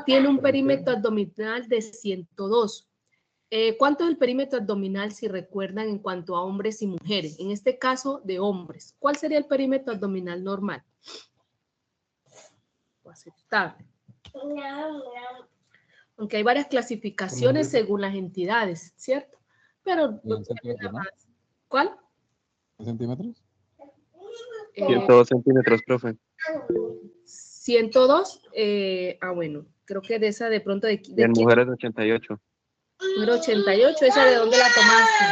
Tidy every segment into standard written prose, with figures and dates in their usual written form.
tiene un perímetro abdominal de 102. ¿Cuánto es el perímetro abdominal, si recuerdan, en cuanto a hombres y mujeres? En este caso, de hombres. ¿Cuál sería el perímetro abdominal normal? O aceptable. Aunque hay varias clasificaciones según las entidades, ¿cierto? Pero ¿cuál? ¿Centímetros? 102 centímetros, profe. 102. Bueno, creo que de esa de pronto de en mujeres 88. Número 88, ¿esa de dónde la tomaste?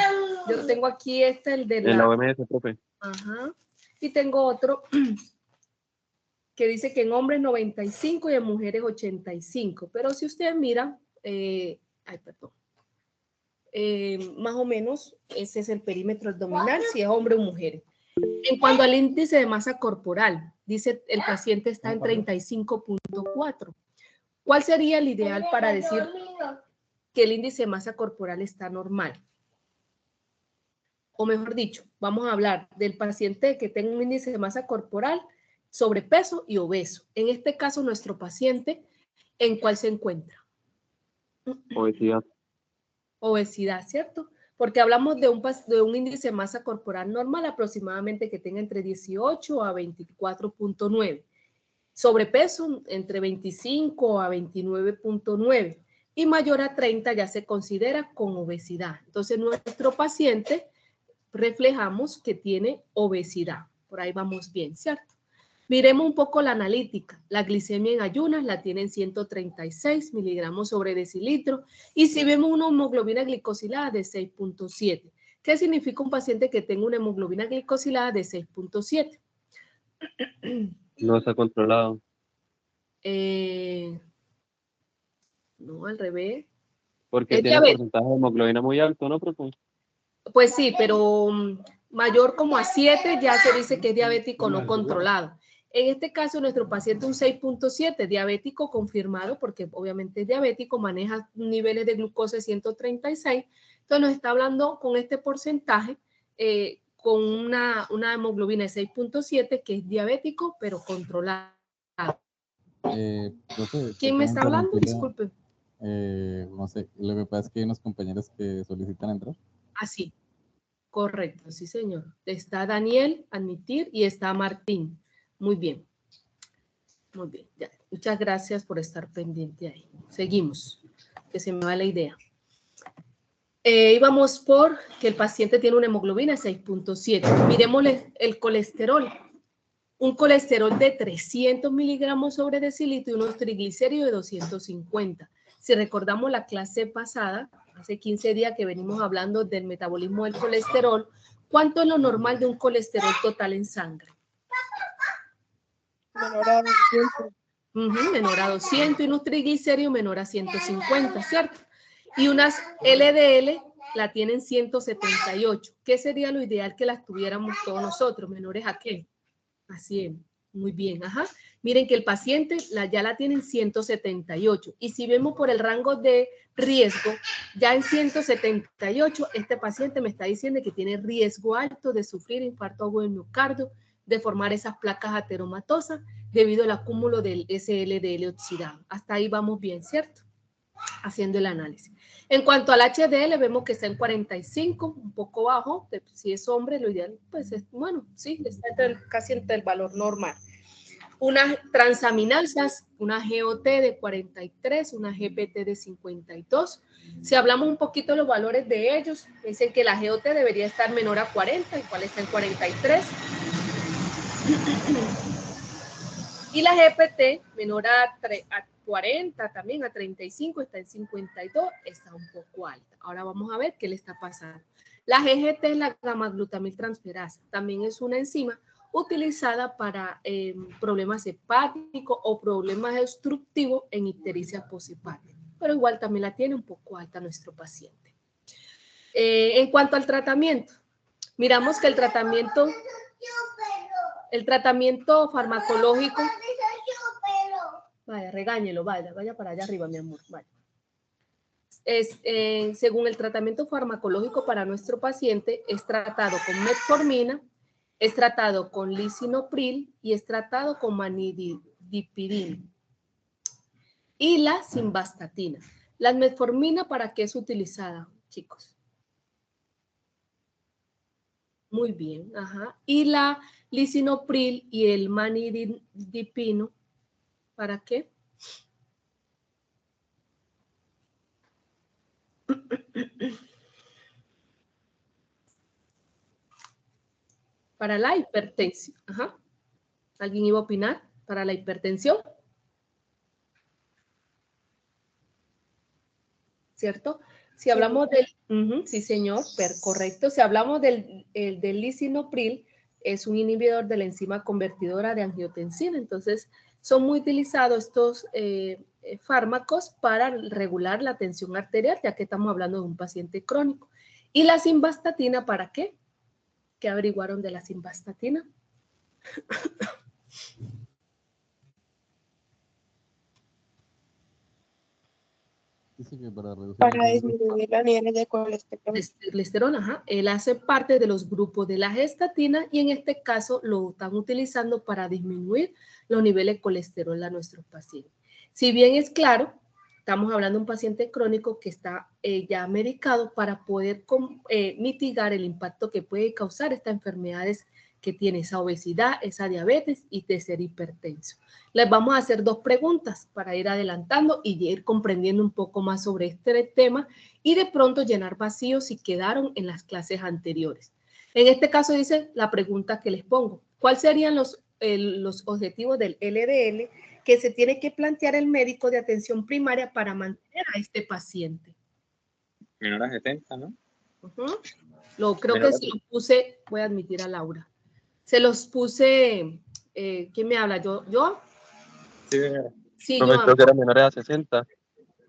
Yo tengo aquí el de la OMS, profe. Ajá. Y tengo otro que dice que en hombres 95 y en mujeres 85. Pero si ustedes miran, más o menos ese es el perímetro abdominal, si es hombre o mujer. En cuanto al índice de masa corporal, dice el paciente está en 35.4. ¿Cuál sería el ideal para decir que el índice de masa corporal está normal? O mejor dicho, vamos a hablar del paciente que tenga un índice de masa corporal, sobrepeso y obeso. En este caso, nuestro paciente, ¿en cuál se encuentra? Obesidad. Obesidad, ¿cierto? Porque hablamos de un índice de masa corporal normal aproximadamente que tenga entre 18 a 24.9. Sobrepeso entre 25 a 29.9. Y mayor a 30 ya se considera con obesidad. Entonces, nuestro paciente reflejamos que tiene obesidad. Por ahí vamos bien, ¿cierto? Miremos un poco la analítica. La glicemia en ayunas la tiene en 136 miligramos sobre decilitro. Y si vemos una hemoglobina glicosilada de 6.7. ¿Qué significa un paciente que tenga una hemoglobina glicosilada de 6.7? No está controlado. No, al revés. Porque tiene porcentaje de hemoglobina muy alto, ¿no, profe? Pues sí, pero mayor como a 7 ya se dice que es diabético no controlado. En este caso, nuestro paciente un 6.7, diabético confirmado, porque obviamente es diabético, maneja niveles de glucosa de 136. Entonces nos está hablando con este porcentaje, con una hemoglobina de 6.7, que es diabético, pero controlado. Profe, ¿Quién me está hablando? Disculpe. No sé, lo que pasa es que hay unos compañeros que solicitan entrar. Ah, sí. Correcto, sí, señor. Está Daniel, admitir, y está Martín. Muy bien. Muy bien. Ya. Muchas gracias por estar pendiente ahí. Seguimos, que se me va la idea. Íbamos por que el paciente tiene una hemoglobina de 6.7. Miremosle el colesterol. Un colesterol de 300 miligramos sobre decilitro y unos triglicéridos de 250. Si recordamos la clase pasada, hace 15 días que venimos hablando del metabolismo del colesterol, ¿cuánto es lo normal de un colesterol total en sangre? Menor a 200. Menor a 200 y unos triglicéridos menor a 150, ¿cierto? Y unas LDL la tienen 178. ¿Qué sería lo ideal que las tuviéramos todos nosotros? ¿Menores a qué? A 100. Muy bien, ajá. Miren que el paciente ya la tiene en 178. Y si vemos por el rango de riesgo, ya en 178, este paciente me está diciendo que tiene riesgo alto de sufrir infarto agudo del miocardio, de formar esas placas ateromatosas debido al acúmulo del SLDL oxidado. Hasta ahí vamos bien, ¿cierto? Haciendo el análisis. En cuanto al HDL, vemos que está en 45, un poco bajo. Si es hombre, lo ideal, pues es, bueno, sí, está casi entre el valor normal. Unas transaminasas, una GOT de 43, una GPT de 52. Si hablamos un poquito de los valores de ellos, dicen que la GOT debería estar menor a 40, igual está en 43. Y la GPT menor a 40, también a 35, está en 52, está un poco alta. Ahora vamos a ver qué le está pasando. La GGT es la gamma-glutamiltransferasa, también es una enzima utilizada para problemas hepáticos o problemas obstructivos en ictericia posthepática, pero igual también la tiene un poco alta nuestro paciente. En cuanto al tratamiento, miramos que el tratamiento farmacológico, vaya, regáñelo, vaya para allá arriba, mi amor, vaya. Según el tratamiento farmacológico para nuestro paciente, es tratado con metformina, es tratado con lisinopril y es tratado con manidipirina. y la simvastatina. La metformina, ¿para qué es utilizada, chicos? Muy bien, ajá. Y la lisinopril y el manidipino, ¿para qué? Para la hipertensión. Ajá. ¿Alguien iba a opinar? ¿Para la hipertensión? ¿Cierto? Si hablamos del... sí, señor, correcto. Si hablamos del lisinopril, es un inhibidor de la enzima convertidora de angiotensina. Entonces, son muy utilizados estos fármacos para regular la tensión arterial, ya que estamos hablando de un paciente crónico. ¿Y la simvastatina para qué? ¿Qué averiguaron de la simvastatina? Dice que para reducir Para disminuir los niveles de colesterol. Ajá. Él hace parte de los grupos de la gestatina y en este caso lo están utilizando para disminuir los niveles de colesterol a nuestros pacientes. Si bien es claro, estamos hablando de un paciente crónico que está ya medicado para poder mitigar el impacto que puede causar estas enfermedades que tiene, esa obesidad, esa diabetes y de ser hipertenso. Les vamos a hacer 2 preguntas para ir adelantando y ir comprendiendo un poco más sobre este tema y de pronto llenar vacíos si quedaron en las clases anteriores. En este caso dice la pregunta que les pongo. ¿Cuáles serían los objetivos del LDL que se tiene que plantear el médico de atención primaria para mantener a este paciente? Menor a 70, ¿no? Creo que se lo puse, voy a admitir a Laura. Se los puse, ¿quién me habla? ¿Yo? Sí, yo. Creo que era menor a 60.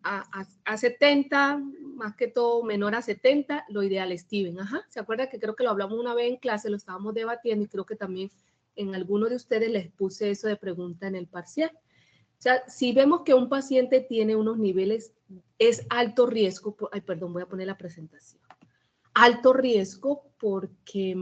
A 70, más que todo menor a 70, lo ideal es Steven. Ajá. ¿Se acuerda que creo que lo hablamos una vez en clase, lo estábamos debatiendo y creo que también en alguno de ustedes les puse eso de pregunta en el parcial? O sea, si vemos que un paciente tiene unos niveles, es alto riesgo, perdón, voy a poner la presentación. Alto riesgo porque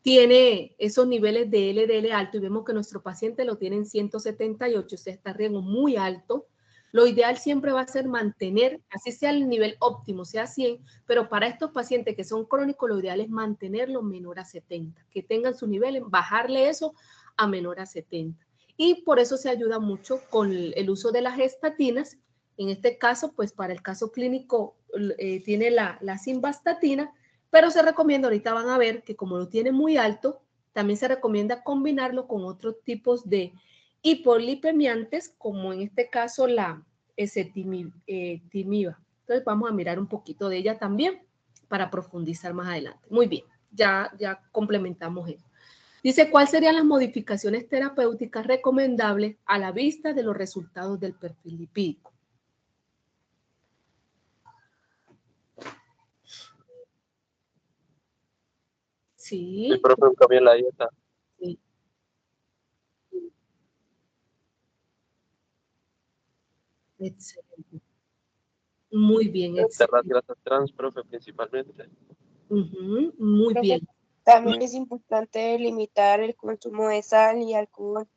tiene esos niveles de LDL alto y vemos que nuestro paciente lo tiene en 178, o sea, está en riesgo muy alto. Lo ideal siempre va a ser mantener, así sea el nivel óptimo, sea 100, pero para estos pacientes que son crónicos, lo ideal es mantenerlo menor a 70, que tengan su nivel, bajarle eso a menor a 70. Y por eso se ayuda mucho con el uso de las estatinas. En este caso, pues para el caso clínico tiene la simvastatina, pero se recomienda, ahorita van a ver que como lo tiene muy alto, también se recomienda combinarlo con otros tipos de hipolipemiantes, como en este caso la ezetimiba. Entonces vamos a mirar un poquito de ella también para profundizar más adelante. Muy bien, ya complementamos eso. Dice, ¿cuáles serían las modificaciones terapéuticas recomendables a la vista de los resultados del perfil lipídico? Sí. El profe cambia la dieta. Sí. Excelente. Muy bien. Las grasas trans, profe, principalmente. Muy bien. También es importante limitar el consumo de sal y alcohol.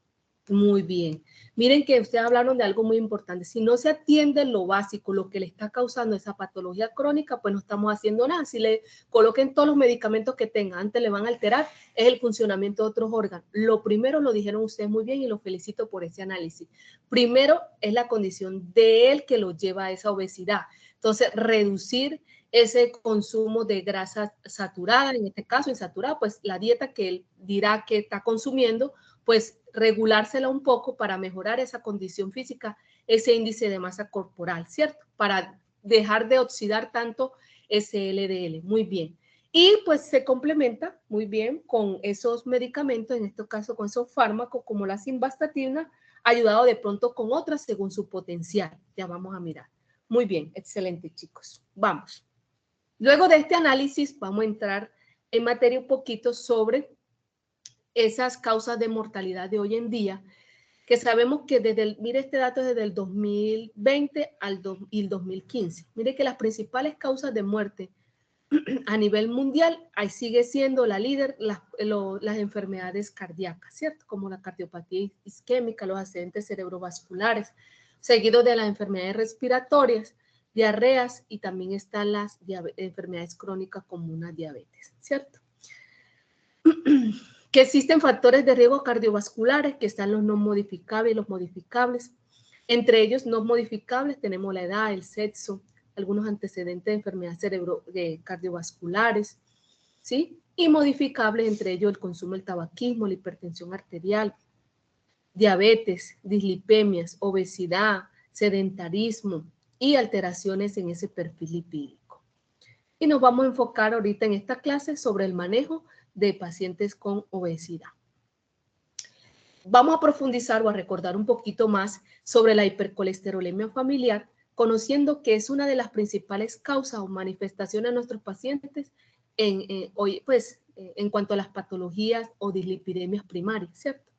Muy bien. Miren que ustedes hablaron de algo muy importante. Si no se atiende lo básico, lo que le está causando esa patología crónica, pues no estamos haciendo nada. Si le coloquen todos los medicamentos que tengan, antes le van a alterar, es el funcionamiento de otros órganos. Lo primero lo dijeron ustedes muy bien y los felicito por ese análisis. Primero es la condición de él que lo lleva a esa obesidad. Entonces, reducir ese consumo de grasa saturada, en este caso insaturada, pues la dieta que él dirá que está consumiendo, pues regulársela un poco para mejorar esa condición física, ese índice de masa corporal, ¿cierto? Para dejar de oxidar tanto ese LDL. Muy bien. Y pues se complementa muy bien con esos medicamentos, en este caso con esos fármacos como la simvastatina, ayudado de pronto con otras según su potencial. Ya vamos a mirar. Muy bien, excelente, chicos. Vamos. Luego de este análisis vamos a entrar en materia un poquito sobre esas causas de mortalidad de hoy en día, que sabemos que mire este dato desde el 2020 y el 2015. Mire que las principales causas de muerte a nivel mundial, ahí sigue siendo la líder las enfermedades cardíacas, ¿cierto? Como la cardiopatía isquémica, los accidentes cerebrovasculares, seguido de las enfermedades respiratorias, diarreas y también están las enfermedades crónicas como una diabetes, ¿cierto? Que existen factores de riesgo cardiovasculares, que están los no modificables y los modificables. Entre ellos, no modificables, tenemos la edad, el sexo, algunos antecedentes de enfermedades cardiovasculares, ¿sí? Y modificables, entre ellos el consumo del tabaquismo, la hipertensión arterial, diabetes, dislipemias, obesidad, sedentarismo y alteraciones en ese perfil lipídico. Y nos vamos a enfocar ahorita en esta clase sobre el manejo de pacientes con obesidad. Vamos a profundizar o a recordar un poquito más sobre la hipercolesterolemia familiar, conociendo que es una de las principales causas o manifestaciones de nuestros pacientes en cuanto a las patologías o dislipidemias primarias, ¿cierto?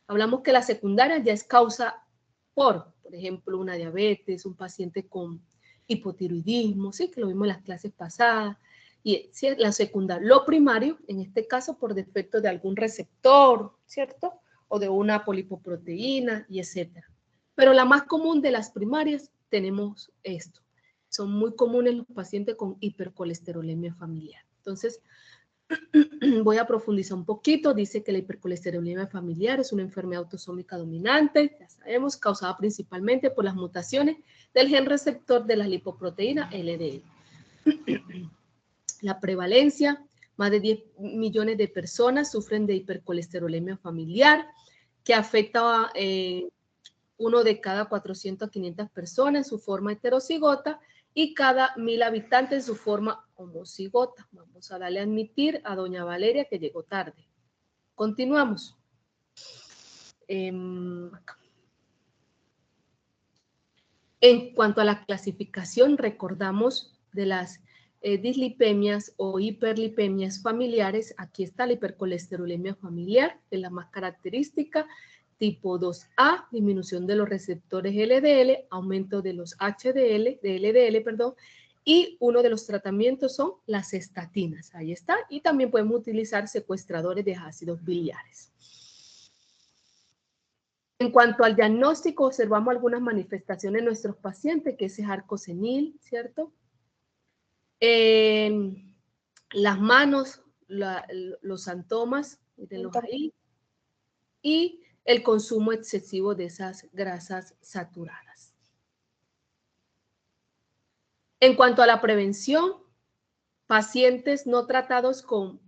Hablamos que la secundaria ya es causa por ejemplo, una diabetes, un paciente con hipotiroidismo, sí, que lo vimos en las clases pasadas, y la secundaria. Lo primario, en este caso, por defecto de algún receptor, ¿cierto? O de una polipoproteína, y etcétera. Pero la más común de las primarias tenemos esto. Son muy comunes los pacientes con hipercolesterolemia familiar. Entonces, voy a profundizar un poquito. Dice que la hipercolesterolemia familiar es una enfermedad autosómica dominante, ya sabemos, causada principalmente por las mutaciones del gen receptor de la lipoproteína LDL. La prevalencia, más de 10 millones de personas sufren de hipercolesterolemia familiar, que afecta a uno de cada 400 a 500 personas en su forma heterocigota y cada 1000 habitantes en su forma homocigota. Vamos a darle a admitir a doña Valeria que llegó tarde. Continuamos. En cuanto a la clasificación, recordamos de las dislipemias o hiperlipemias familiares. Aquí está la hipercolesterolemia familiar, que es la más característica. Tipo 2A, disminución de los receptores LDL, aumento de los LDL, perdón, y uno de los tratamientos son las estatinas. Ahí está. Y también podemos utilizar secuestradores de ácidos biliares. En cuanto al diagnóstico, observamos algunas manifestaciones en nuestros pacientes, que es arco senil, ¿cierto? Las manos, los santomas, mírenlos ahí, y el consumo excesivo de esas grasas saturadas. En cuanto a la prevención, pacientes no tratados con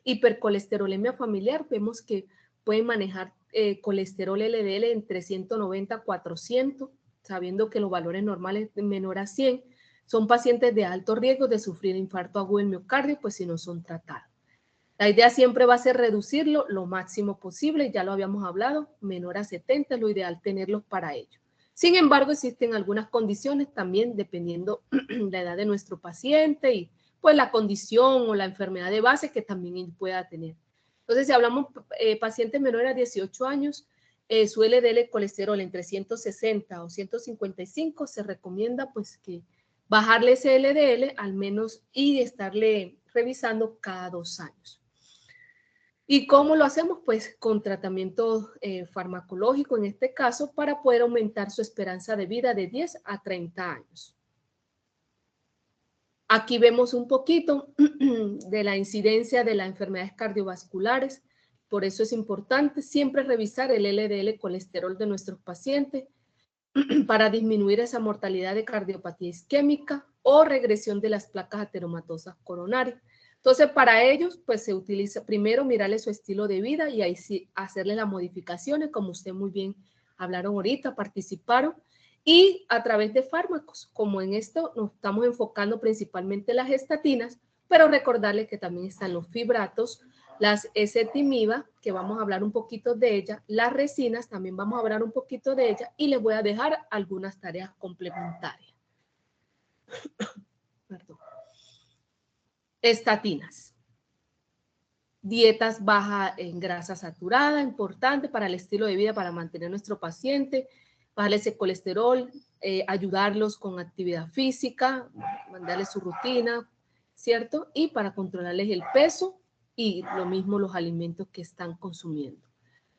hipercolesterolemia familiar, vemos que pueden manejar colesterol LDL entre 190 a 400, sabiendo que los valores normales de menor a 100 son pacientes de alto riesgo de sufrir infarto agudo del miocardio, pues si no son tratados. La idea siempre va a ser reducirlo lo máximo posible, ya lo habíamos hablado, menor a 70 es lo ideal tenerlos para ello. Sin embargo, existen algunas condiciones también dependiendo la edad de nuestro paciente y pues la condición o la enfermedad de base que también él pueda tener. Entonces, si hablamos pacientes menores a 18 años, su LDL colesterol entre 160 o 155, se recomienda pues que bajarle ese LDL al menos y estarle revisando cada 2 años. ¿Y cómo lo hacemos? Pues con tratamiento farmacológico en este caso para poder aumentar su esperanza de vida de 10 a 30 años. Aquí vemos un poquito de la incidencia de las enfermedades cardiovasculares. Por eso es importante siempre revisar el LDL colesterol de nuestros pacientes para disminuir esa mortalidad de cardiopatía isquémica o regresión de las placas ateromatosas coronarias. Entonces, para ellos, pues se utiliza primero mirarle su estilo de vida y ahí sí hacerle las modificaciones, como usted muy bien hablaron ahorita, participaron, y a través de fármacos, como en esto nos estamos enfocando principalmente en las estatinas, pero recordarles que también están los fibratos, las ezetimiba, que vamos a hablar un poquito de ella, las resinas, también vamos a hablar un poquito de ella, y les voy a dejar algunas tareas complementarias. Perdón. Estatinas. Dietas bajas en grasa saturada, importante para el estilo de vida, para mantener nuestro paciente, bajarle ese colesterol, ayudarlos con actividad física, mandarles su rutina, ¿cierto? Y para controlarles el peso y lo mismo los alimentos que están consumiendo.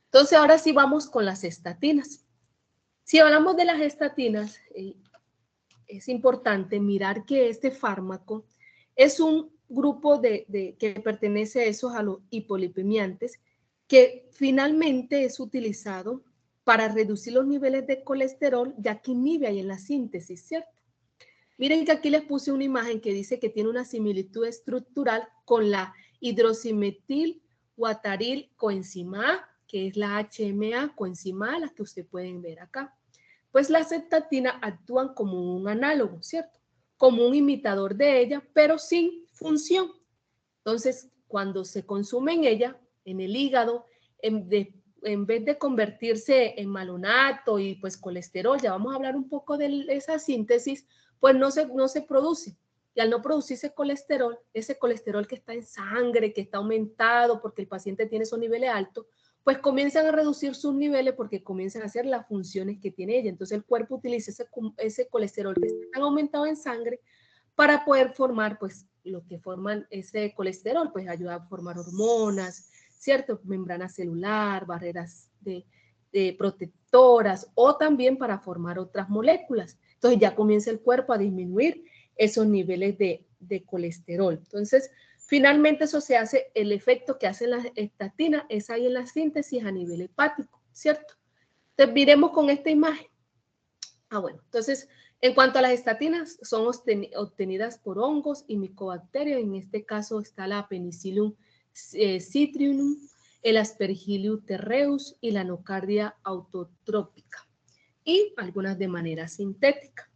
Entonces, ahora sí vamos con las estatinas. Si hablamos de las estatinas, es importante mirar que este fármaco es un grupo que pertenece a esos a los hipolipemiantes, que finalmente es utilizado para reducir los niveles de colesterol, ya que inhibe ahí en la síntesis, ¿cierto? Miren que aquí les puse una imagen que dice que tiene una similitud estructural con la hidroximetil guataril coenzima A, que es la HMA coenzima A, las que ustedes pueden ver acá. Pues las estatinas actúan como un análogo, ¿cierto? Como un imitador de ella, pero sin función. Entonces, cuando se consume en ella, en el hígado, en vez de convertirse en malonato y pues colesterol, ya vamos a hablar un poco de esa síntesis, pues no se produce. Y al no producirse colesterol, ese colesterol que está en sangre, que está aumentado porque el paciente tiene esos niveles altos, pues comienzan a reducir sus niveles porque comienzan a hacer las funciones que tiene ella. Entonces el cuerpo utiliza ese colesterol que está tan aumentado en sangre para poder formar, pues, lo que forman ese colesterol, pues ayuda a formar hormonas, ¿cierto? Membrana celular, barreras de protectoras o también para formar otras moléculas. Entonces ya comienza el cuerpo a disminuir esos niveles de colesterol. Entonces, finalmente eso se hace, el efecto que hacen las estatinas es ahí en la síntesis a nivel hepático, ¿cierto? Entonces, miremos con esta imagen. Bueno, entonces, en cuanto a las estatinas, son obtenidas por hongos y micobacterias. En este caso está la Penicillium citrinum, el Aspergillus terreus y la Nocardia autotrópica, y algunas de manera sintética.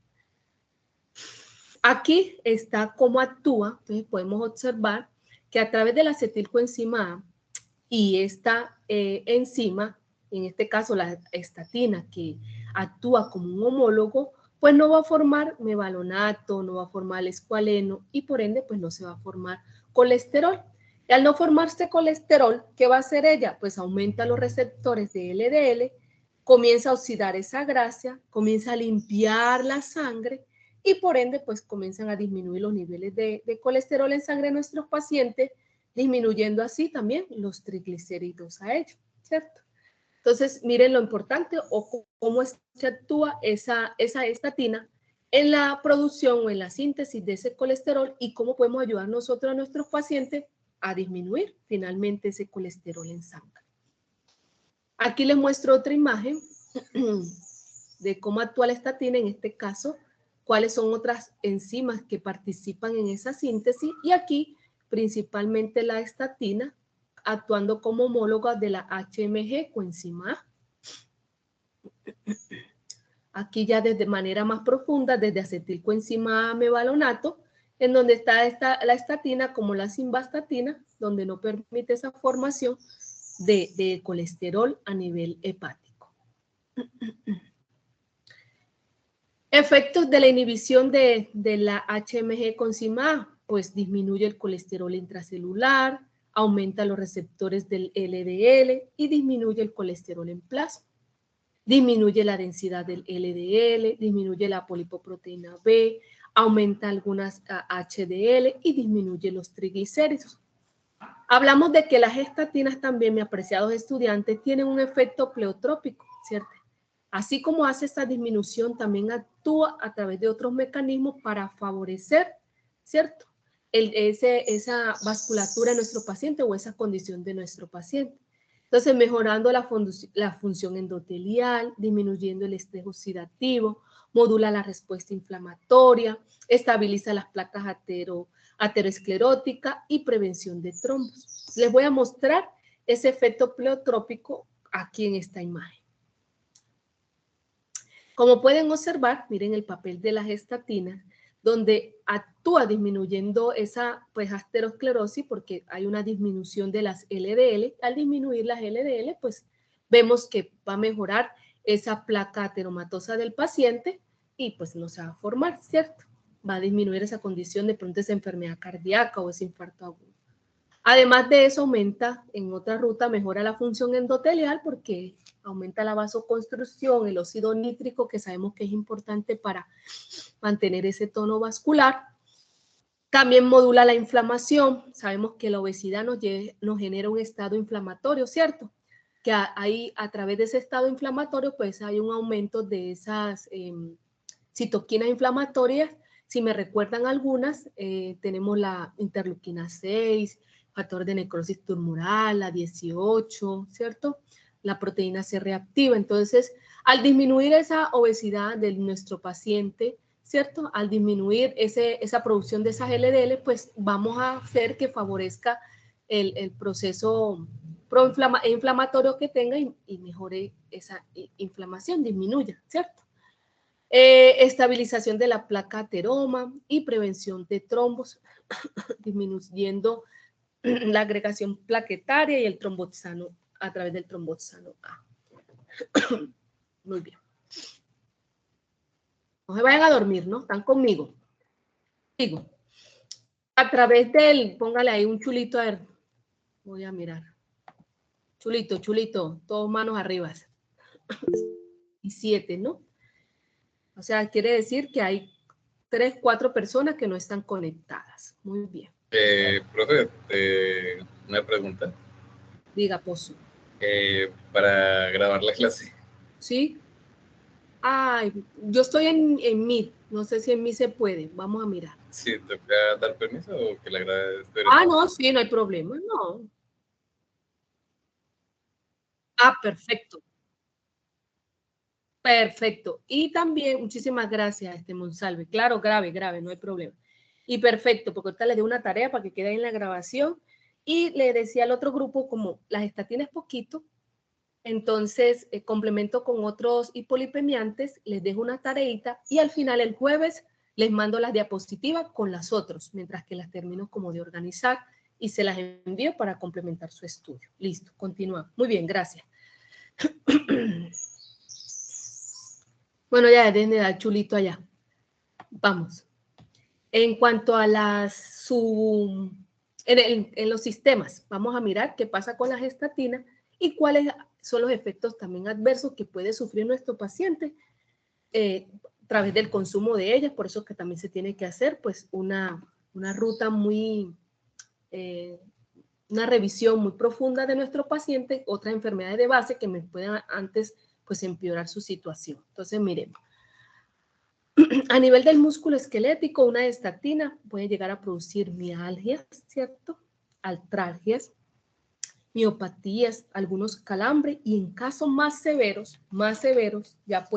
Aquí está cómo actúa. Entonces podemos observar que a través de la acetilcoenzima A y esta enzima, en este caso la estatina, que actúa como un homólogo, pues no va a formar mevalonato, no va a formar el escualeno y por ende pues no se va a formar colesterol. Y al no formarse colesterol, ¿qué va a hacer ella? Pues aumenta los receptores de LDL, comienza a oxidar esa grasa, comienza a limpiar la sangre y por ende pues comienzan a disminuir los niveles de colesterol en sangre de nuestros pacientes, disminuyendo así también los triglicéridos a ellos, ¿cierto? Entonces, miren lo importante o cómo se actúa esa estatina en la producción o en la síntesis de ese colesterol y cómo podemos ayudar nosotros a nuestros pacientes a disminuir finalmente ese colesterol en sangre. Aquí les muestro otra imagen de cómo actúa la estatina, en este caso, cuáles son otras enzimas que participan en esa síntesis y aquí principalmente la estatina, actuando como homóloga de la HMG coenzima A. Aquí ya desde manera más profunda, desde acetilcoenzima A mevalonato, en donde está la estatina como la simvastatina, donde no permite esa formación de colesterol a nivel hepático. Efectos de la inhibición de la HMG coenzima A, pues disminuye el colesterol intracelular, aumenta los receptores del LDL y disminuye el colesterol en plasma. Disminuye la densidad del LDL, disminuye la polipoproteína B, aumenta algunas HDL y disminuye los triglicéridos. Hablamos de que las estatinas también, mis apreciados estudiantes, tienen un efecto pleotrópico, ¿cierto? Así como hace esta disminución, también actúa a través de otros mecanismos para favorecer, ¿cierto? Esa vasculatura de nuestro paciente o esa condición de nuestro paciente. Entonces, mejorando la función endotelial, disminuyendo el estrés oxidativo, modula la respuesta inflamatoria, estabiliza las placas ateroscleróticas y prevención de trombos. Les voy a mostrar ese efecto pleotrópico aquí en esta imagen. Como pueden observar, miren el papel de las estatinas, donde actúa disminuyendo esa pues aterosclerosis porque hay una disminución de las LDL. Al disminuir las LDL, pues vemos que va a mejorar esa placa ateromatosa del paciente y pues no se va a formar, ¿cierto? Va a disminuir esa condición de pronto esa enfermedad cardíaca o ese infarto agudo. Además de eso, aumenta en otra ruta, mejora la función endotelial porque aumenta la vasoconstrucción, el óxido nítrico, que sabemos que es importante para mantener ese tono vascular. También modula la inflamación. Sabemos que la obesidad nos genera un estado inflamatorio, ¿cierto? Que ahí a través de ese estado inflamatorio pues hay un aumento de esas citoquinas inflamatorias. Si me recuerdan algunas, tenemos la interleuquina 6, factor de necrosis tumoral, la 18, ¿cierto? La proteína C reactiva. Entonces, al disminuir esa obesidad de nuestro paciente, ¿cierto? Al disminuir esa producción de esas LDL, pues vamos a hacer que favorezca el proceso inflamatorio que tenga y mejore esa inflamación, disminuya, ¿cierto? Estabilización de la placa ateroma y prevención de trombos, disminuyendo la agregación plaquetaria y el tromboxano a través del tromboxano A. Muy bien. No se vayan a dormir, ¿no? Están conmigo. Digo, a través del, póngale ahí un chulito, a ver, voy a mirar. Chulito, chulito, todos manos arriba. Y 7, ¿no? O sea, quiere decir que hay 3, 4 personas que no están conectadas. Muy bien. Profe, una pregunta. Diga, Pozo. Para grabar la clase. ¿Sí? Ay, yo estoy en Meet. No sé si en Meet se puede. Vamos a mirar. ¿Sí toca dar permiso o que la grabe? Ah, no, sí, no hay problema. No. Ah, perfecto. Perfecto. Y también, muchísimas gracias, Monsalve. Claro, grave, no hay problema. Y perfecto, porque ahorita le doy una tarea para que quede ahí en la grabación. Y le decía al otro grupo, como las estatinas poquito, entonces complemento con otros hipolipemiantes, les dejo una tareita y al final el jueves les mando las diapositivas con las otras, mientras que las termino como de organizar y se las envío para complementar su estudio. Listo, continúa. Muy bien, gracias. Bueno, ya dejen de dar chulito allá. Vamos. En cuanto a en los sistemas, vamos a mirar qué pasa con las estatinas y cuáles son los efectos también adversos que puede sufrir nuestro paciente a través del consumo de ellas. Por eso que también se tiene que hacer pues una ruta muy, una revisión muy profunda de nuestro paciente, otras enfermedades de base que me puedan antes pues empeorar su situación. Entonces, miremos. A nivel del músculo esquelético, una estatina puede llegar a producir mialgias, ¿cierto? Artralgias, miopatías, algunos calambres y en casos más severos, ya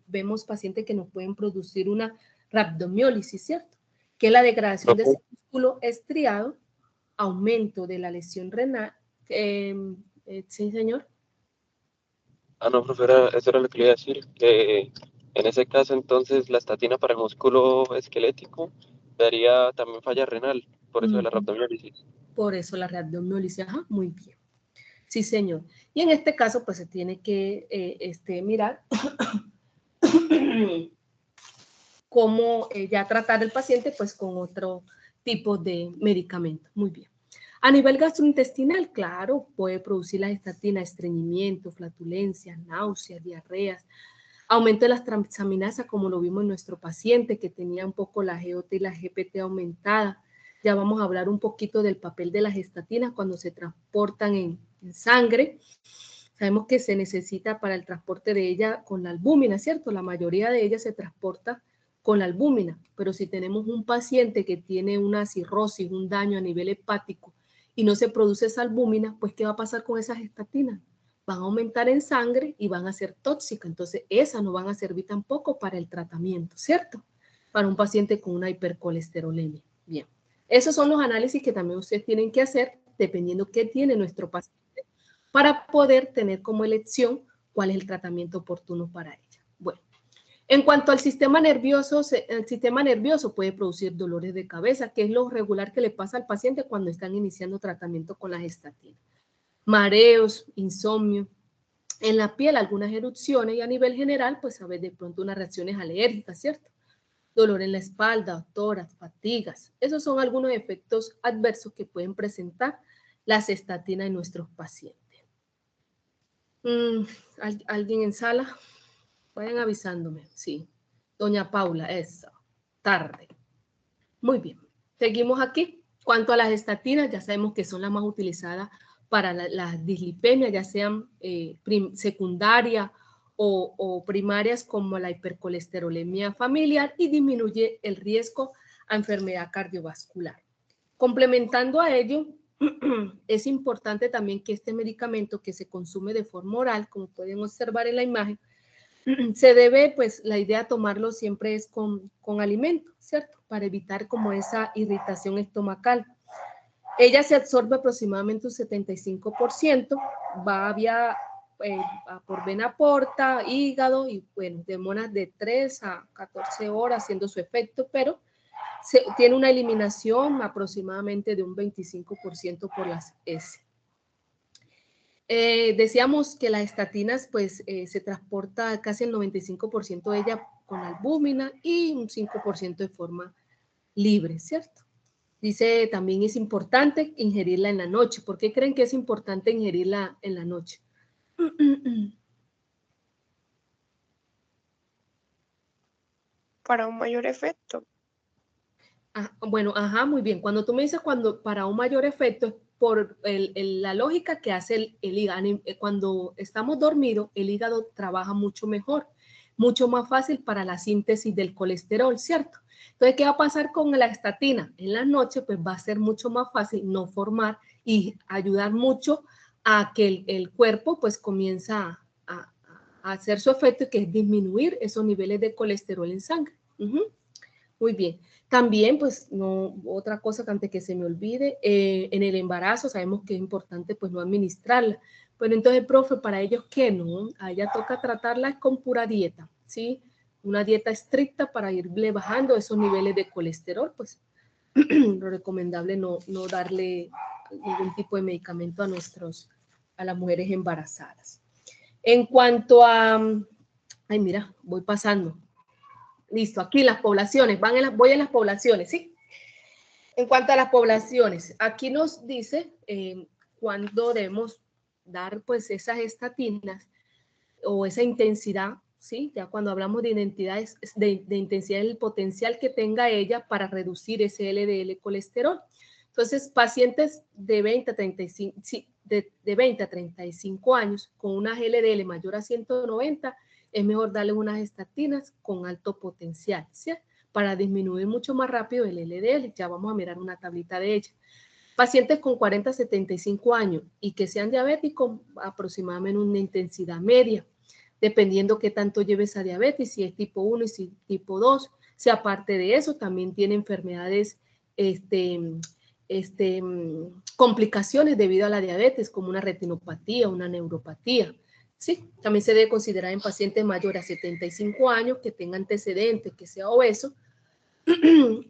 vemos pacientes que nos pueden producir una rhabdomiólisis, ¿cierto? Que es la degradación de ese músculo estriado, aumento de la lesión renal. ¿Sí, señor? No, profesora, eso era lo que le iba a decir, que en ese caso entonces la estatina para el músculo esquelético daría también falla renal, por eso de la rhabdomiólisis. Por eso la rhabdomiólisis, ajá, muy bien. Sí, señor. Y en este caso, pues se tiene que mirar cómo ya tratar al paciente pues con otro tipo de medicamento. Muy bien. A nivel gastrointestinal, claro, puede producir la estatina estreñimiento, flatulencias, náuseas, diarreas, aumento de las transaminasas, como lo vimos en nuestro paciente que tenía un poco la GOT y la GPT aumentada. Ya vamos a hablar un poquito del papel de las estatinas cuando se transportan en sangre. Sabemos que se necesita para el transporte de ella con la albúmina, ¿cierto? La mayoría de ellas se transporta con la albúmina, pero si tenemos un paciente que tiene una cirrosis, un daño a nivel hepático y no se produce esa albúmina, pues ¿qué va a pasar con esas estatinas? Van a aumentar en sangre y van a ser tóxicas, entonces esas no van a servir tampoco para el tratamiento, ¿cierto? Para un paciente con una hipercolesterolemia. Bien, esos son los análisis que también ustedes tienen que hacer dependiendo qué tiene nuestro paciente para poder tener como elección cuál es el tratamiento oportuno para ella. Bueno, en cuanto al sistema nervioso, el sistema nervioso puede producir dolores de cabeza, que es lo regular que le pasa al paciente cuando están iniciando tratamiento con las estatinas. Mareos, insomnio, en la piel algunas erupciones y a nivel general, pues a ver de pronto unas reacciones alérgicas, ¿cierto? Dolor en la espalda, tórax, fatigas. Esos son algunos efectos adversos que pueden presentar las estatinas en nuestros pacientes. ¿Alguien en sala? Vayan avisándome, sí. Doña Paula, eso. Tarde. Muy bien. Seguimos aquí. Cuanto a las estatinas, ya sabemos que son las más utilizadas para las dislipemias, ya sean secundarias o primarias como la hipercolesterolemia familiar, y disminuye el riesgo a enfermedad cardiovascular. Complementando a ello, es importante también que este medicamento que se consume de forma oral, como pueden observar en la imagen, se debe, pues la idea de tomarlo siempre es con alimento, ¿cierto? Para evitar como esa irritación estomacal. Ella se absorbe aproximadamente un 75%, va vía por vena porta, hígado, y bueno, demora de 3 a 14 horas haciendo su efecto, pero tiene una eliminación aproximadamente de un 25% por las S. Decíamos que las estatinas, pues, se transporta casi el 95% de ella con albúmina y un 5% de forma libre, ¿cierto? Dice, también es importante ingerirla en la noche. ¿Por qué creen que es importante ingerirla en la noche? Para un mayor efecto. Bueno, ajá, muy bien. Cuando tú me dices para un mayor efecto, es por la lógica que hace el hígado. Cuando estamos dormidos, el hígado trabaja mucho mejor, mucho más fácil para la síntesis del colesterol, ¿cierto? Entonces, ¿qué va a pasar con la estatina? En la noche, pues va a ser mucho más fácil no formar y ayudar mucho a que el cuerpo, pues, comienza a hacer su efecto, que es disminuir esos niveles de colesterol en sangre. Muy bien. También, pues, otra cosa que antes que se me olvide, en el embarazo sabemos que es importante, pues, no administrarla. Pero entonces, profe, para ellos, ¿qué no? A ella toca tratarla con pura dieta, ¿sí? Una dieta estricta para irle bajando esos niveles de colesterol, pues, lo recomendable no darle ningún tipo de medicamento a las mujeres embarazadas. En cuanto a, ay, mira, voy pasando. Listo, aquí las poblaciones, voy en las poblaciones, ¿sí? En cuanto a las poblaciones, aquí nos dice cuándo debemos dar, pues, esas estatinas o esa intensidad, ¿sí? Ya cuando hablamos de identidades, de intensidad del potencial que tenga ella para reducir ese LDL colesterol. Entonces, pacientes de 20 a 35, sí, de 20 a 35 años con una LDL mayor a 190, es mejor darle unas estatinas con alto potencial, ¿sí? Para disminuir mucho más rápido el LDL. Ya vamos a mirar una tablita de ella. Pacientes con 40 a 75 años y que sean diabéticos, aproximadamente una intensidad media, dependiendo qué tanto lleve esa diabetes, si es tipo 1 y si tipo 2. Si aparte de eso también tiene enfermedades, complicaciones debido a la diabetes, como una retinopatía, una neuropatía. Sí, también se debe considerar en pacientes mayores a 75 años que tengan antecedentes, que sea obeso,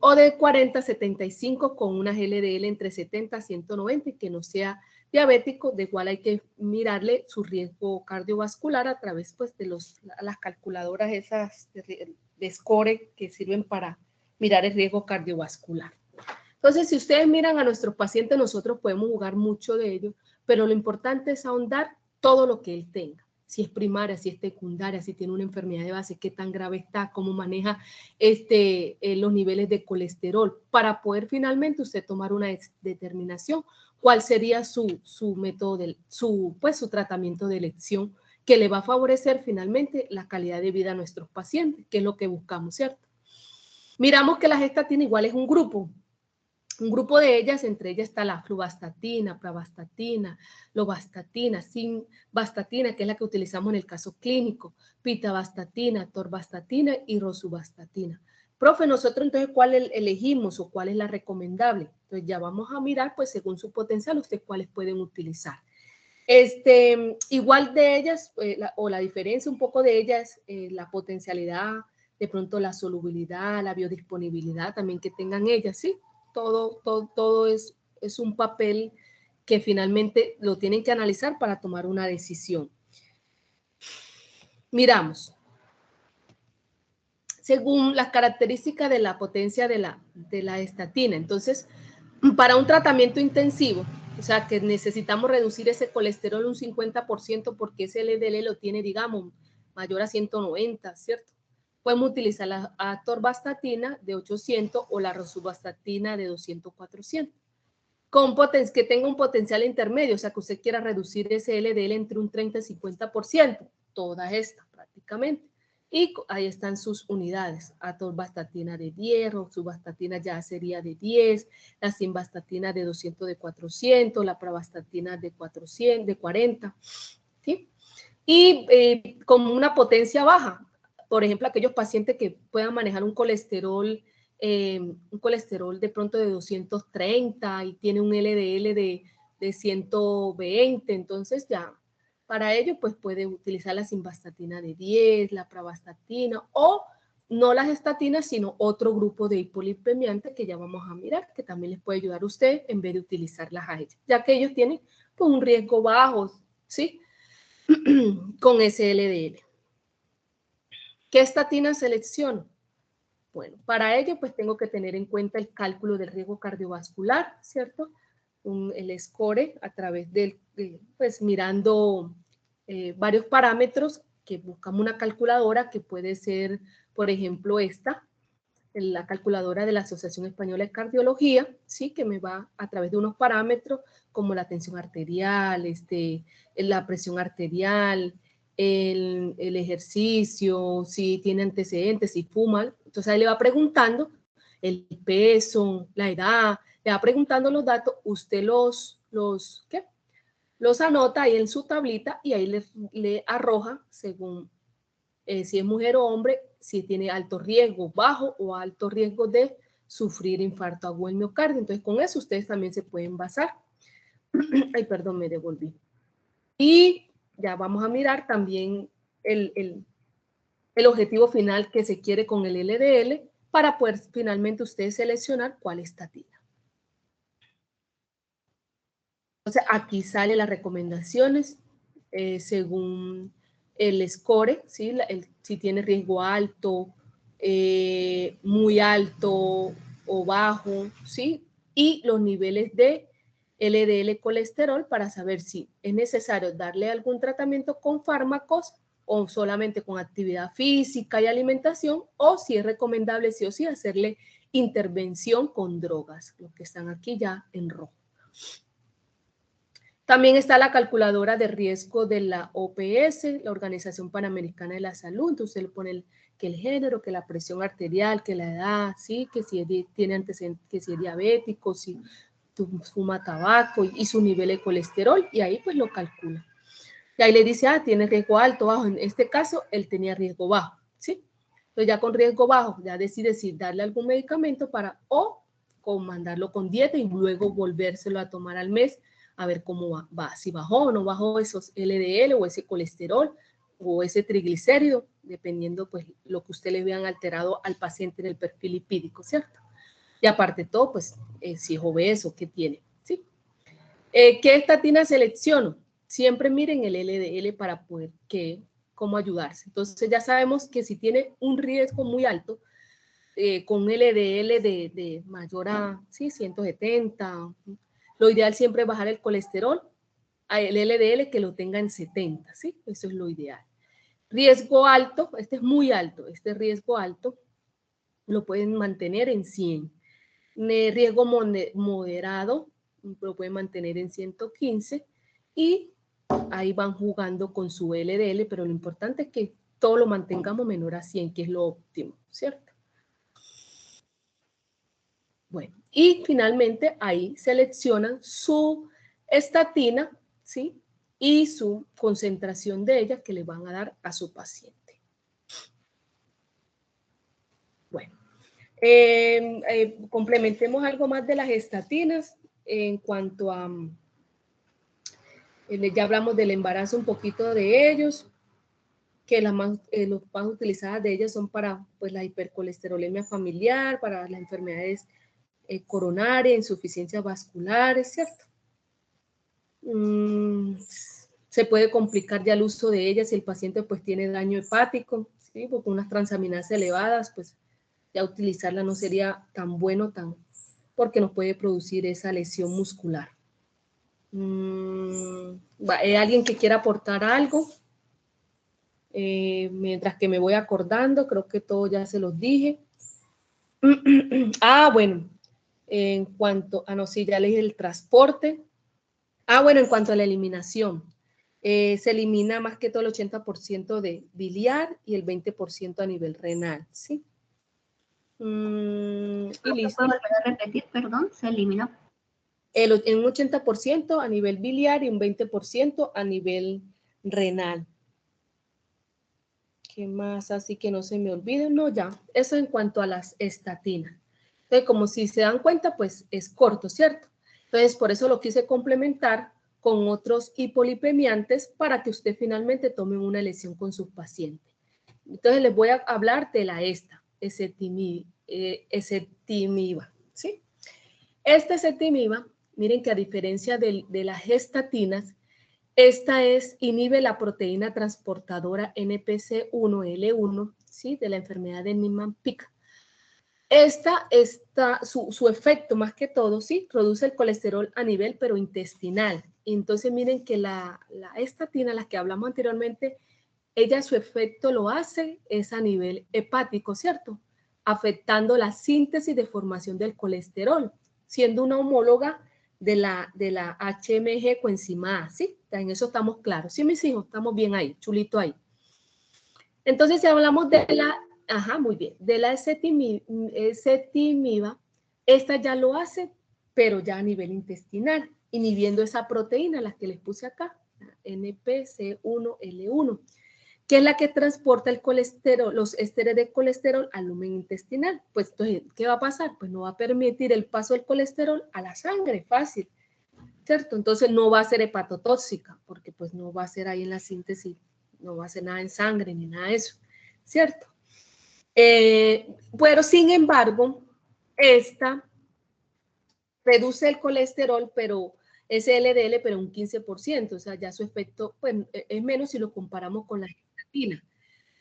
o de 40 a 75 con una LDL entre 70 a 190 y que no sea diabético. De igual hay que mirarle su riesgo cardiovascular a través, pues, de las calculadoras esas de score que sirven para mirar el riesgo cardiovascular. Entonces, si ustedes miran a nuestros pacientes, nosotros podemos jugar mucho de ellos, pero lo importante es ahondar todo lo que él tenga. Si es primaria, si es secundaria, si tiene una enfermedad de base, qué tan grave está, cómo maneja los niveles de colesterol, para poder finalmente usted tomar una determinación, cuál sería su método, su tratamiento de elección, que le va a favorecer finalmente la calidad de vida a nuestros pacientes, que es lo que buscamos, ¿cierto? Miramos que las estatinas igual es un grupo de ellas, entre ellas está la fluvastatina, pravastatina, lovastatina, simvastatina, que es la que utilizamos en el caso clínico, pitavastatina, torvastatina y rosuvastatina. Profe, nosotros entonces, ¿cuál elegimos o cuál es la recomendable? Entonces ya vamos a mirar, pues, según su potencial, ustedes cuáles pueden utilizar. Igual de ellas, la diferencia un poco de ellas, la potencialidad, de pronto la solubilidad, la biodisponibilidad también que tengan ellas, ¿sí? Todo es un papel que finalmente lo tienen que analizar para tomar una decisión. Miramos. Según las características de la potencia de la estatina. Entonces, para un tratamiento intensivo, o sea, que necesitamos reducir ese colesterol un 50% porque ese LDL lo tiene, digamos, mayor a 190, ¿cierto? Podemos utilizar la atorvastatina de 800 o la rosuvastatina de 200-400. Que tenga un potencial intermedio, o sea, que usted quiera reducir ese LDL entre un 30 y 50%, todas estas prácticamente. Y ahí están sus unidades, atorvastatina de 10, rosuvastatina ya sería de 10, la simvastatina de 200 de 400, la pravastatina de 400, de 40, ¿sí? Y con una potencia baja, por ejemplo, aquellos pacientes que puedan manejar un colesterol de pronto de 230 y tiene un LDL de 120, entonces ya para ello pues puede utilizar la simvastatina de 10, la pravastatina o no las estatinas, sino otro grupo de hipolipemiantes que ya vamos a mirar, que también les puede ayudar a usted en vez de utilizarlas a ellas, ya que ellos tienen pues, un riesgo bajo, ¿sí? Con ese LDL. ¿Qué estatina selecciono? Bueno, para ello pues tengo que tener en cuenta el cálculo del riesgo cardiovascular, ¿cierto? El score a través pues mirando varios parámetros que buscamos una calculadora que puede ser, por ejemplo, esta, la calculadora de la Asociación Española de Cardiología, ¿sí? Que me va a través de unos parámetros como la tensión arterial, la presión arterial, el ejercicio, si tiene antecedentes, si fuma. Entonces ahí le va preguntando el peso, la edad, le va preguntando los datos, usted los anota ahí en su tablita y ahí le arroja según si es mujer o hombre, si tiene alto riesgo, bajo o alto riesgo de sufrir infarto agudo del miocardio. Entonces, con eso ustedes también se pueden basar. Ay, perdón, me devolví. Y ya vamos a mirar también el objetivo final que se quiere con el LDL para poder finalmente ustedes seleccionar cuál estatina. Entonces, aquí salen las recomendaciones según el score, ¿sí? Si tiene riesgo alto, muy alto o bajo, ¿sí? Y los niveles de LDL colesterol para saber si es necesario darle algún tratamiento con fármacos o solamente con actividad física y alimentación, o si es recomendable sí o sí hacerle intervención con drogas, los que están aquí ya en rojo. También está la calculadora de riesgo de la OPS, la Organización Panamericana de la Salud. Entonces usted le pone que el género, que la presión arterial, que la edad, ¿sí? Que si tiene antecedentes, que si es diabético, si fuma tabaco y su nivel de colesterol, y ahí pues lo calcula. Y ahí le dice, tiene riesgo alto, bajo. En este caso, él tenía riesgo bajo, ¿sí? Entonces ya con riesgo bajo, ya decide si darle algún medicamento o mandarlo con dieta y luego volvérselo a tomar al mes, a ver cómo va, si bajó o no bajó esos LDL o ese colesterol o ese triglicérido, dependiendo pues lo que usted le vean alterado al paciente en el perfil lipídico, ¿cierto? Y aparte de todo, pues si es obeso, ¿qué tiene? ¿Sí? ¿Qué estatina selecciono? Siempre miren el LDL para poder cómo ayudarse. Entonces ya sabemos que si tiene un riesgo muy alto, con un LDL de mayor a 170, lo ideal siempre es bajar el colesterol, el LDL que lo tenga en 70, ¿sí? Eso es lo ideal. Riesgo alto, este es muy alto, este riesgo alto lo pueden mantener en 100. Riesgo moderado lo pueden mantener en 115 y ahí van jugando con su LDL, pero lo importante es que todo lo mantengamos menor a 100, que es lo óptimo, ¿cierto? Bueno, y finalmente ahí seleccionan su estatina, ¿sí? Y su concentración de ella que le van a dar a su paciente. Bueno, complementemos algo más de las estatinas en cuanto a, ya hablamos del embarazo un poquito de ellos, que las más utilizadas de ellas son para pues, la hipercolesterolemia familiar, para las enfermedades coronarias, insuficiencias vasculares, ¿cierto? Se puede complicar ya el uso de ellas si el paciente pues tiene daño hepático, ¿sí? Porque unas transaminasas elevadas, pues ya utilizarla no sería tan bueno, porque nos puede producir esa lesión muscular. ¿Hay alguien que quiera aportar algo? Mientras que me voy acordando, creo que todo ya se los dije. Bueno, en cuanto, no, sí, ya leí el transporte. Bueno, en cuanto a la eliminación, se elimina más que todo el 80% de biliar y el 20% a nivel renal, ¿sí? Y listo. ¿Puedo volver a repetir, perdón? Se eliminó. En un 80% a nivel biliar y un 20% a nivel renal. ¿Qué más? Así que no se me olviden. No, ya. Eso en cuanto a las estatinas. Entonces, como si se dan cuenta, pues es corto, ¿cierto? Entonces, por eso lo quise complementar con otros hipolipemiantes para que usted finalmente tome una elección con sus pacientes. Entonces, les voy a hablar de la ezetimiba, ¿sí? Esta ezetimiba, miren que a diferencia de las estatinas, esta inhibe la proteína transportadora NPC1L1, ¿sí? De la enfermedad de Niemann-Pick. Su efecto más que todo, ¿sí? Reduce el colesterol a nivel pero intestinal. Entonces miren que la estatina, las que hablamos anteriormente, ella su efecto lo hace es a nivel hepático, ¿cierto? Afectando la síntesis de formación del colesterol, siendo una homóloga de la HMG coenzima A, ¿sí? En eso estamos claros. Sí, mis hijos, estamos bien ahí, chulito ahí. Entonces, si hablamos de muy bien, de la ezetimiba, esta ya lo hace, pero ya a nivel intestinal, inhibiendo esa proteína, la que les puse acá, la NPC1L1, que es la que transporta el colesterol, los ésteres de colesterol al lumen intestinal. Pues entonces, ¿qué va a pasar? Pues no va a permitir el paso del colesterol a la sangre, fácil, ¿cierto? Entonces no va a ser hepatotóxica, porque pues no va a ser ahí en la síntesis, no va a hacer nada en sangre ni nada de eso, ¿cierto? Pero sin embargo, esta reduce el colesterol, pero es LDL, pero un 15%, o sea, ya su efecto pues, es menos si lo comparamos con la estatina.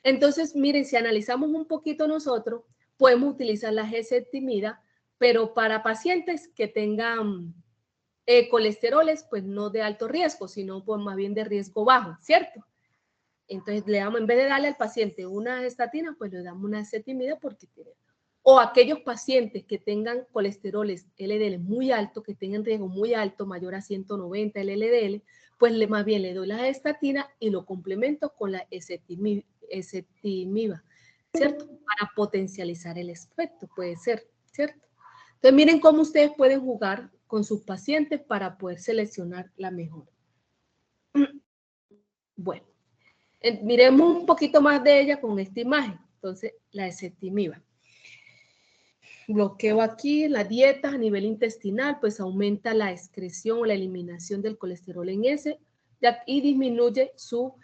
Entonces, miren, si analizamos un poquito nosotros, podemos utilizar la ezetimiba, pero para pacientes que tengan colesteroles, pues no de alto riesgo, sino pues más bien de riesgo bajo, ¿cierto? Entonces le damos, en vez de darle al paciente una estatina, pues le damos una ezetimiba porque tiene. O aquellos pacientes que tengan colesteroles LDL muy alto, que tengan riesgo muy alto, mayor a 190 el LDL, pues más bien le doy la estatina y lo complemento con la ezetimiba, ¿cierto? Para potencializar el efecto, puede ser, ¿cierto? Entonces miren cómo ustedes pueden jugar con sus pacientes para poder seleccionar la mejor. Bueno. Miremos un poquito más de ella con esta imagen. Entonces, la ezetimiba. Bloqueo aquí la dieta a nivel intestinal, pues aumenta la excreción o la eliminación del colesterol en ese y disminuye su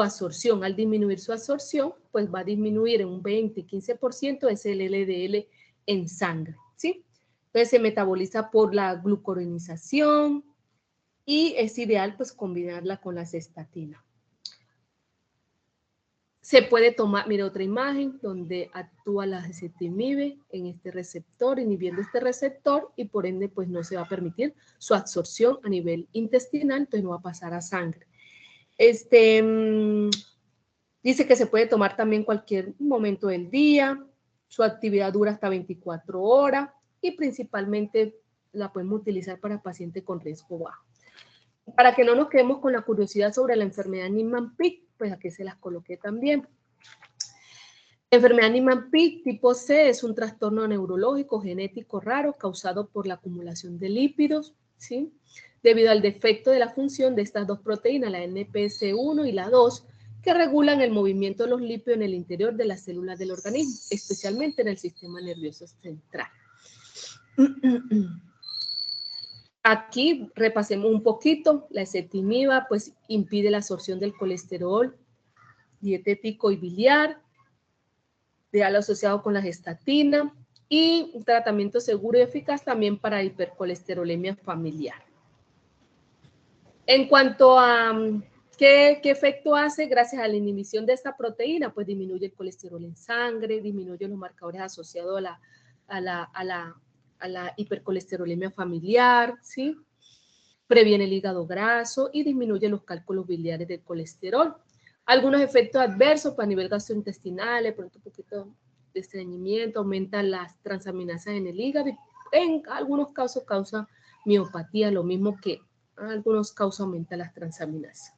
absorción. Al disminuir su absorción, pues va a disminuir en un 20-15% ese LDL en sangre, ¿sí? Entonces se metaboliza por la glucuronización y es ideal pues combinarla con las estatinas. Se puede tomar, mira otra imagen donde actúa la ezetimiba en este receptor, inhibiendo este receptor y por ende pues no se va a permitir su absorción a nivel intestinal, entonces no va a pasar a sangre. Dice que se puede tomar también cualquier momento del día, su actividad dura hasta 24 horas y principalmente la podemos utilizar para pacientes con riesgo bajo. Para que no nos quedemos con la curiosidad sobre la enfermedad Niemann-Pick, pues aquí se las coloqué también. La enfermedad Niemann-Pick tipo C es un trastorno neurológico genético raro causado por la acumulación de lípidos, ¿sí? Debido al defecto de la función de estas dos proteínas, la NPC1 y la 2, que regulan el movimiento de los lípidos en el interior de las células del organismo, especialmente en el sistema nervioso central. Aquí repasemos un poquito. La ezetimiba pues impide la absorción del colesterol dietético y biliar, ideal asociado con las estatinas y un tratamiento seguro y eficaz también para hipercolesterolemia familiar. En cuanto a ¿qué efecto hace? Gracias a la inhibición de esta proteína, pues disminuye el colesterol en sangre, disminuye los marcadores asociados a la hipercolesterolemia familiar, ¿sí? Previene el hígado graso y disminuye los cálculos biliares del colesterol. Algunos efectos adversos para nivel gastrointestinal, de pronto un poquito de estreñimiento, aumentan las transaminasas en el hígado y en algunos casos causa miopatía, lo mismo que en algunos casos aumenta las transaminasas.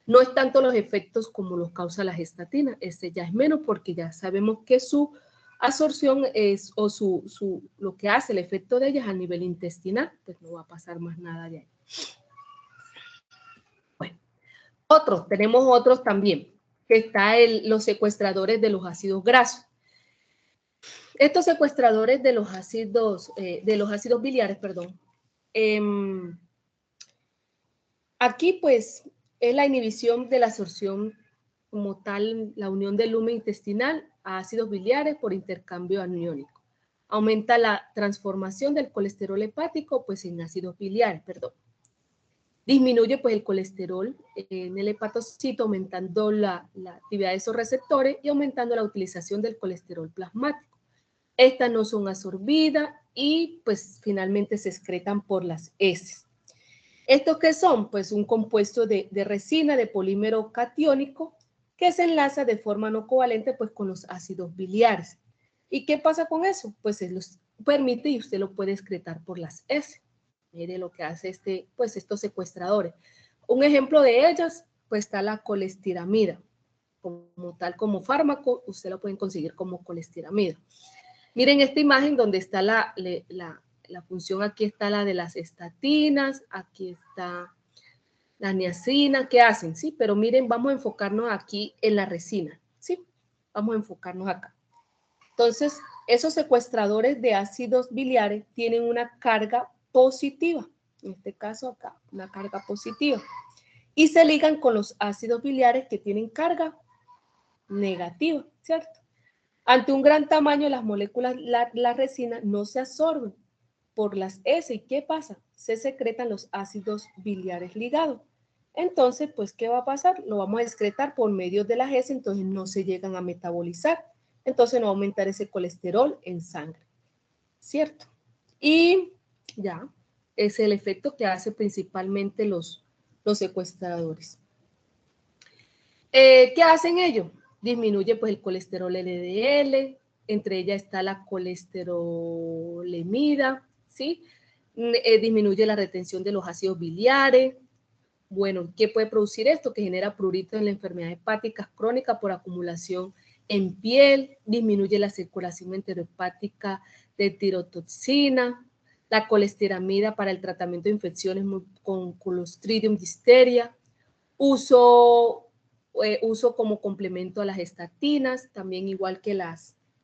No es tanto los efectos como los causa las estatinas, este ya es menos porque ya sabemos que su absorción es, o lo que hace el efecto de ellas a nivel intestinal, pues no va a pasar más nada de ahí. Bueno, tenemos otros también, que está los secuestradores de los ácidos grasos. Estos secuestradores de los ácidos biliares, perdón, aquí pues es la inhibición de la absorción como tal, la unión del lumen intestinal a ácidos biliares por intercambio aniónico. Aumenta la transformación del colesterol hepático pues en ácidos biliares, perdón. Disminuye pues el colesterol en el hepatocito, aumentando la actividad de esos receptores y aumentando la utilización del colesterol plasmático. Estas no son absorbidas y pues finalmente se excretan por las heces. ¿Estos qué son? Pues un compuesto de resina de polímero catiónico que se enlaza de forma no covalente pues con los ácidos biliares. ¿Y qué pasa con eso? Pues se los permite y usted lo puede excretar por las heces. Mire lo que hace estos secuestradores. Un ejemplo de ellas pues está la colestiramida. Como tal, como fármaco, usted lo pueden conseguir como colestiramida. Miren esta imagen donde está la función, aquí está la de las estatinas, aquí está la niacina, ¿qué hacen? Sí, pero miren, vamos a enfocarnos aquí en la resina, ¿sí? Vamos a enfocarnos acá. Entonces, esos secuestradores de ácidos biliares tienen una carga positiva, en este caso acá, una carga positiva, y se ligan con los ácidos biliares que tienen carga negativa, ¿cierto? Ante un gran tamaño, las moléculas, la resina no se absorben por las heces. ¿Y qué pasa? Se secretan los ácidos biliares ligados. Entonces, pues, ¿qué va a pasar? Lo vamos a excretar por medio de las heces, entonces no se llegan a metabolizar. Entonces no va a aumentar ese colesterol en sangre, ¿cierto? Y ya, es el efecto que hace principalmente los secuestradores. ¿Qué hacen ellos? Disminuye pues el colesterol LDL, entre ellas está la colesterolemida, ¿sí? Disminuye la retención de los ácidos biliares. Bueno, ¿qué puede producir esto? Que genera prurito en la enfermedad hepática crónica por acumulación en piel, disminuye la circulación enterohepática de tirotoxina, la colestiramida para el tratamiento de infecciones con Clostridium difteria, uso como complemento a las estatinas, también igual que la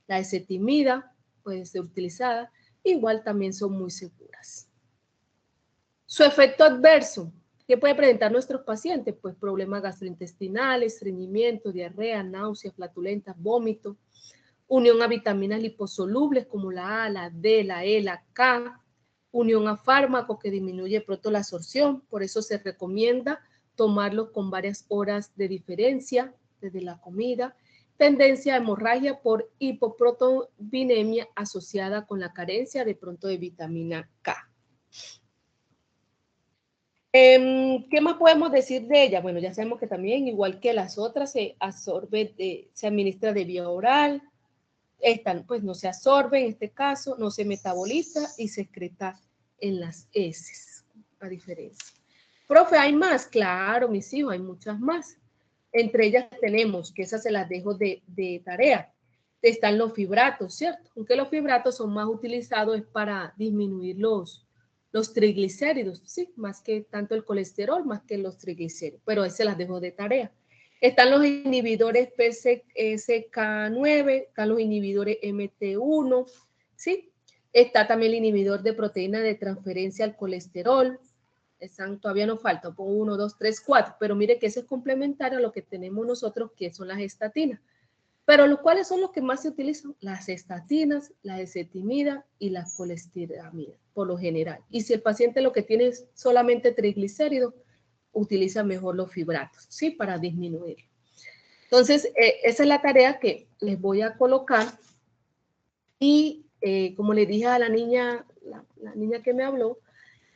ezetimiba puede ser utilizada, igual también son muy seguras. Su efecto adverso, ¿qué puede presentar nuestros pacientes? Pues problemas gastrointestinales, estreñimiento, diarrea, náuseas, flatulentas, vómito, unión a vitaminas liposolubles como la A, la D, la E, la K, unión a fármacos que disminuye pronto la absorción, por eso se recomienda tomarlo con varias horas de diferencia desde la comida, tendencia a hemorragia por hipoproteinemia asociada con la carencia de pronto de vitamina K. ¿Qué más podemos decir de ella? Bueno, ya sabemos que también, igual que las otras, se administra de vía oral, esta pues no se absorbe en este caso, no se metaboliza y se excreta en las heces, a diferencia. Profe, ¿hay más? Claro, mis hijos, hay muchas más. Entre ellas tenemos, que esas se las dejo de tarea, están los fibratos, ¿cierto? Aunque los fibratos son más utilizados es para disminuir los triglicéridos, sí, más que tanto el colesterol, más que los triglicéridos, pero ese las dejo de tarea. Están los inhibidores PCSK9, están los inhibidores MT1, ¿sí? Está también el inhibidor de proteína de transferencia al colesterol. Todavía nos falta 1, 2, 3, 4, pero mire que ese es complementario a lo que tenemos nosotros, que son las estatinas. Pero ¿cuáles son los que más se utilizan? Las estatinas, la ezetimiba y la colestiramida, por lo general. Y si el paciente lo que tiene es solamente triglicéridos, utiliza mejor los fibratos, ¿sí? Para disminuir. Entonces, esa es la tarea que les voy a colocar. Y como le dije a la niña que me habló,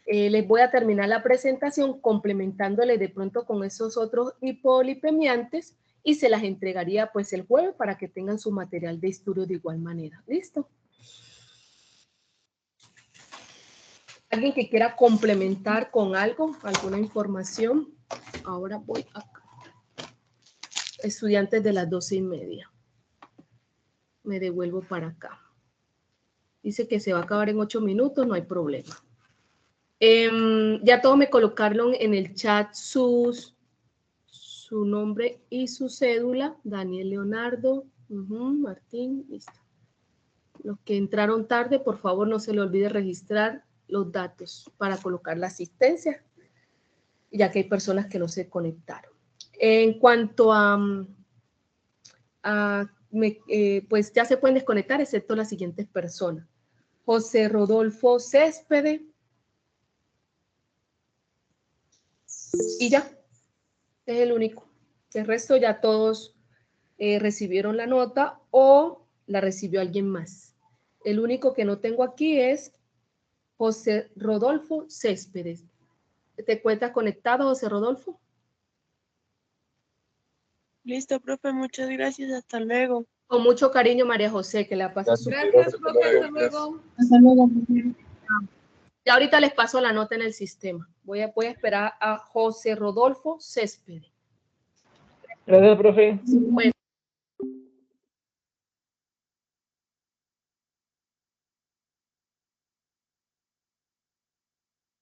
les voy a terminar la presentación complementándole de pronto con esos otros hipolipemiantes y se las entregaría pues el jueves para que tengan su material de estudio de igual manera. ¿Listo? ¿Alguien que quiera complementar con algo, alguna información? Ahora voy acá. Estudiantes de las 12:30. Me devuelvo para acá. Dice que se va a acabar en 8 minutos, no hay problema. Ya todos me colocaron en el chat su nombre y su cédula. Daniel Leonardo, Martín, listo. Los que entraron tarde, por favor, no se le olvide registrar los datos para colocar la asistencia, ya que hay personas que no se conectaron. En cuanto pues ya se pueden desconectar, excepto las siguientes personas. José Rodolfo Céspedes. Y ya, es el único. El resto ya todos recibieron la nota o la recibió alguien más. El único que no tengo aquí es José Rodolfo Céspedes. ¿Te encuentras conectado, José Rodolfo? Listo, profe, muchas gracias, hasta luego. Con mucho cariño, María José, que la pases súper. Gracias, profe, hasta luego. Hasta luego. Ya ahorita les paso la nota en el sistema. Voy a esperar a José Rodolfo Céspedes. Gracias, profe. Bueno.